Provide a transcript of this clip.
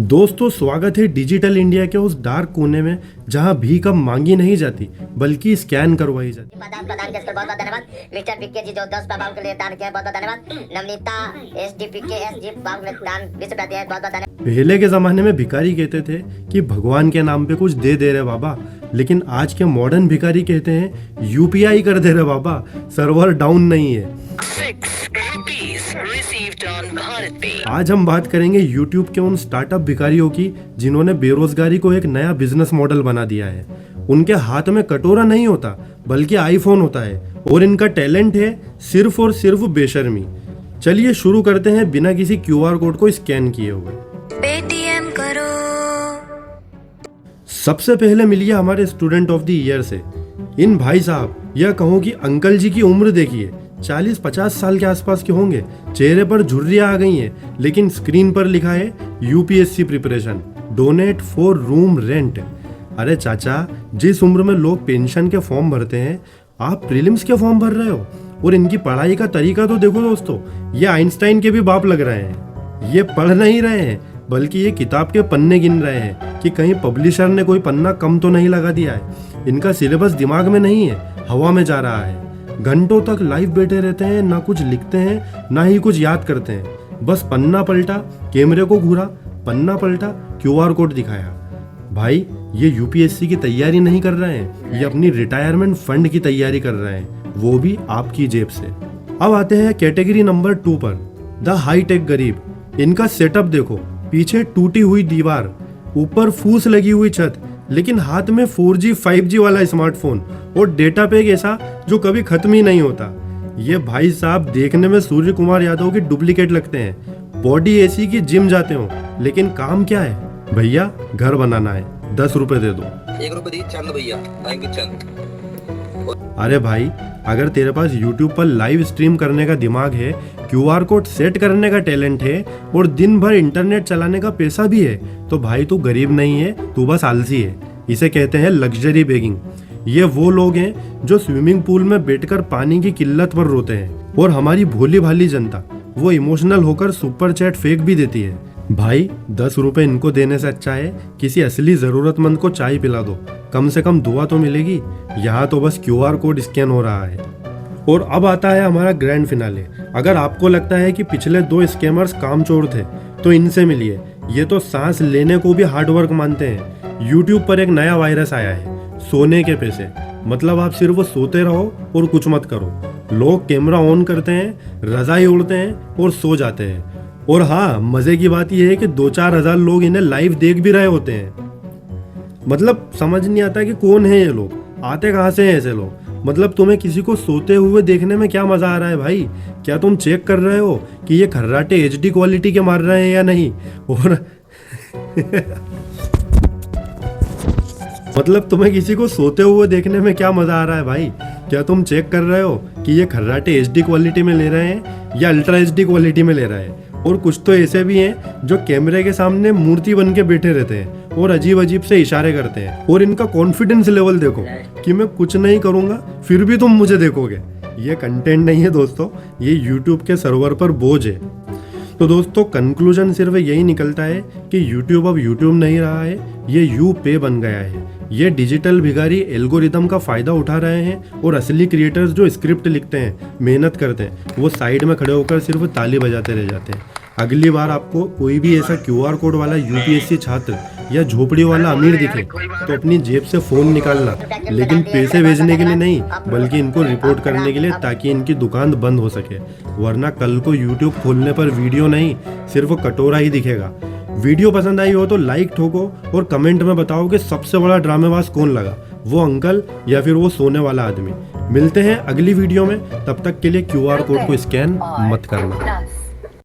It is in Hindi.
दोस्तों स्वागत है डिजिटल इंडिया के उस डार्क कोने में जहां भीख अब मांगी नहीं जाती बल्कि स्कैन करवाई जाती। प्रदान के बहुत बहुत धन्यवाद। मिस्टर पीके जी जो 10 बाबू के लिए दान किया, बहुत बहुत धन्यवाद। नवनीता एसडीपीके एसजी बाबू के लिए दान 20 रुपया दिया, बहुत बहुत धन्यवाद। पहले के जमाने में भिखारी कहते थे कि भगवान के नाम पे कुछ दे दे रहे बाबा, लेकिन आज के मॉडर्न भिखारी कहते हैं यूपीआई कर दे रहे बाबा, सर्वर डाउन नहीं है। आज हम बात करेंगे यूट्यूब के उन स्टार्टअप भिखारियों की जिन्होंने बेरोजगारी को एक नया बिजनेस मॉडल बना दिया है। उनके हाथ में कटोरा नहीं होता बल्कि आईफोन होता है और इनका टैलेंट है सिर्फ और सिर्फ बेशर्मी। चलिए शुरू करते हैं बिना किसी क्यूआर कोड को स्कैन किए हुए। पेटीएम करो। सबसे पहले मिलिए हमारे स्टूडेंट ऑफ द ईयर से। इन भाई साहब या कहूँ कि अंकल जी की उम्र देखिए, 40-50 साल के आसपास के होंगे। चेहरे पर झुर्रियां आ गई हैं, लेकिन स्क्रीन पर लिखा है UPSC preparation, donate for room rent. अरे चाचा, जिस उम्र में लोग पेंशन के फॉर्म भरते हैं आप प्रीलिम्स के फॉर्म भर रहे हो। और इनकी पढ़ाई का तरीका तो देखो दोस्तों, ये आइंस्टाइन के भी बाप लग रहे हैं। ये पढ़ नहीं रहे हैं बल्कि ये किताब के पन्ने गिन रहे हैं कि कहीं पब्लिशर ने कोई पन्ना कम तो नहीं लगा दिया है। इनका सिलेबस दिमाग में नहीं है, हवा में जा रहा है। घंटों तक लाइव बैठे रहते हैं, ना कुछ लिखते हैं ना ही कुछ याद करते हैं। बस पन्ना पलटा, कैमरे को घूरा, पन्ना पलटा, क्यूआर कोड दिखाया। भाई ये यूपीएससी की तैयारी नहीं कर रहे हैं, ये अपनी रिटायरमेंट फंड की तैयारी कर रहे हैं, वो भी आपकी जेब से। अब आते हैं कैटेगरी नंबर 2 पर, द हाईटेक गरीब। इनका सेटअप देखो, पीछे टूटी हुई दीवार, ऊपर फूस लगी हुई छत, लेकिन हाथ में 4G 5G वाला स्मार्टफोन और डेटा पैक ऐसा जो कभी खत्म ही नहीं होता। ये भाई साहब देखने में सूर्य कुमार यादव की डुप्लीकेट लगते हैं। बॉडी ऐसी की जिम जाते हो, लेकिन काम क्या है? भैया घर बनाना है, 10 रुपए दे दो। 1 रुपए दी चंद भैया, थैंक यू चंद। अरे भाई, अगर तेरे पास YouTube पर लाइव स्ट्रीम करने का दिमाग है, क्यूआर कोड सेट करने का टैलेंट है और दिन भर इंटरनेट चलाने का पैसा भी है, तो भाई तू गरीब नहीं है, तू बस आलसी है। इसे कहते हैं लग्जरी बेगिंग। ये वो लोग हैं जो स्विमिंग पूल में बैठकर पानी की किल्लत पर रोते हैं और हमारी भोली भाली जनता वो इमोशनल होकर सुपर चैट फेंक भी देती है। भाई 10 रुपए इनको देने से अच्छा है किसी असली जरूरतमंद को चाय पिला दो, कम से कम दुआ तो मिलेगी। यहाँ तो बस क्यूआर कोड स्कैन हो रहा है। और अब आता है हमारा ग्रैंड फिनाले। अगर आपको लगता है कि पिछले 2 स्कैमर्स कामचोर थे तो इनसे मिलिए, ये तो सांस लेने को भी हार्डवर्क मानते हैं। यूट्यूब पर एक नया वायरस आया है, सोने के पैसे। मतलब आप सिर्फ सोते रहो और कुछ मत करो। लोग कैमरा ऑन करते हैं, रजाई ओढ़ते हैं और सो जाते हैं। और हाँ, मजे की बात यह है कि 2-4 हजार लोग इन्हें लाइव देख भी रहे होते हैं। मतलब समझ नहीं आता कि कौन है ये लोग, आते कहाँ से हैं ऐसे लोग। मतलब तुम्हें किसी को सोते हुए देखने में क्या मजा आ रहा है भाई? क्या तुम चेक कर रहे हो कि ये खर्राटे HD क्वालिटी के मार रहे हैं या नहीं? और मतलब तुम्हें किसी को सोते हुए देखने में क्या मजा आ रहा है भाई? क्या तुम चेक कर रहे हो कि ये खर्राटे HD क्वालिटी में ले रहे हैं या अल्ट्रा HD क्वालिटी में ले रहे हैं? और कुछ तो ऐसे भी हैं जो कैमरे के सामने मूर्ति बन के बैठे रहते हैं और अजीब अजीब से इशारे करते हैं। और इनका कॉन्फिडेंस लेवल देखो कि मैं कुछ नहीं करूंगा फिर भी तुम मुझे देखोगे। ये कंटेंट नहीं है दोस्तों, ये यूट्यूब के सर्वर पर बोझ है। तो दोस्तों कंक्लूजन सिर्फ यही निकलता है कि यूट्यूब अब यूट्यूब नहीं रहा है, ये यूपे बन गया है। ये डिजिटल भिखारी एल्गोरिदम का फायदा उठा रहे हैं और असली क्रिएटर्स जो स्क्रिप्ट लिखते हैं, मेहनत करते हैं, वो साइड में खड़े होकर सिर्फ ताली बजाते रह जाते हैं। अगली बार आपको कोई भी ऐसा क्यूआर कोड वाला यूपीएससी छात्र या झोपड़ी वाला अमीर दिखे तो अपनी जेब से फोन निकालना, लेकिन पैसे भेजने के लिए नहीं बल्कि इनको रिपोर्ट करने के लिए, ताकि इनकी दुकान बंद हो सके। वरना कल को यूट्यूब खोलने पर वीडियो नहीं, सिर्फ कटोरा ही दिखेगा। वीडियो पसंद आई हो तो लाइक ठोको और कमेंट में बताओ कि सबसे बड़ा ड्रामेबाज कौन लगा, वो अंकल या फिर वो सोने वाला आदमी। मिलते हैं अगली वीडियो में, तब तक के लिए क्यूआर कोड को स्कैन मत करना।